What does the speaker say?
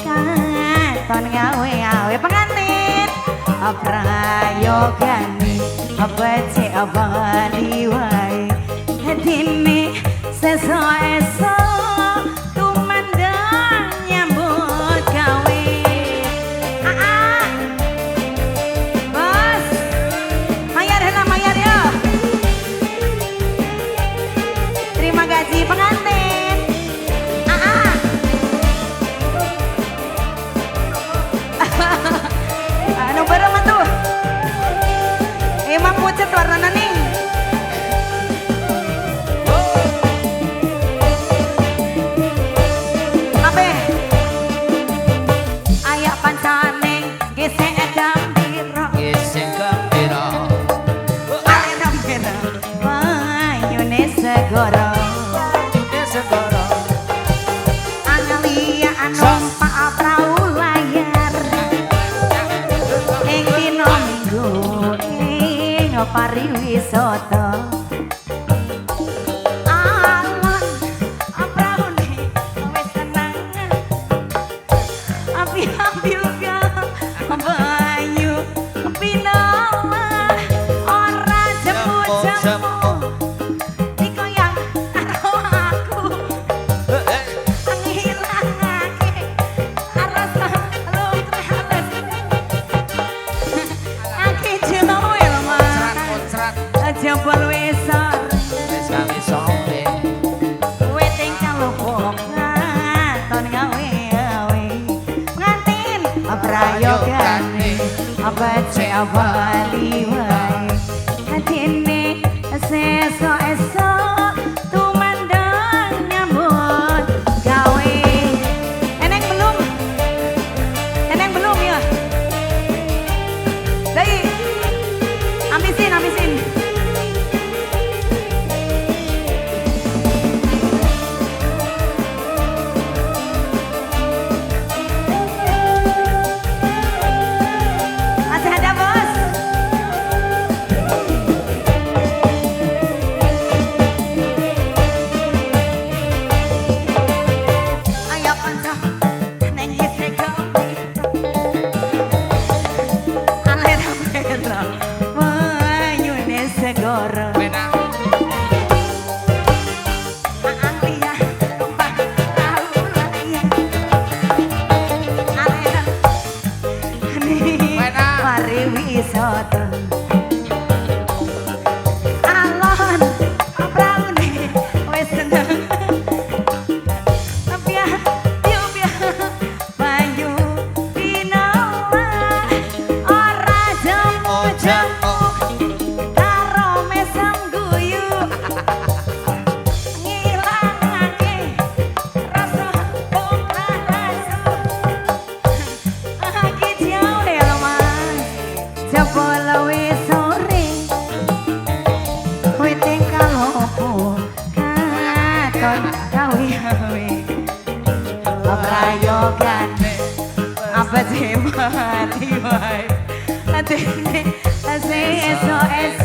Katon gawe-gawe pengantin prayogane becik bali wae dene sesuk-esuk tumandang nyambut gawe bos mayar ya terima gaji pengantin anu bareng tuh emang pucet warna nih apa ayak pancane gesek gambira ayak gambira wayune segoro analia numpak perahu layar ing dina minggu ing pariwisata alon prahune wis seneng api-api uga banyu pinawa ora jemu-jemu dikoyang karo aku ngilangake rasa lumrah ake jowe jempol wesor weting kalupuk katon gawe-gawe ngantin prayogane becik bali wae dene sesuk-esuk tumandang nyambut gawe eneng belum ya dai amisin masih ada bos prayogan apa sih mati wae ati esok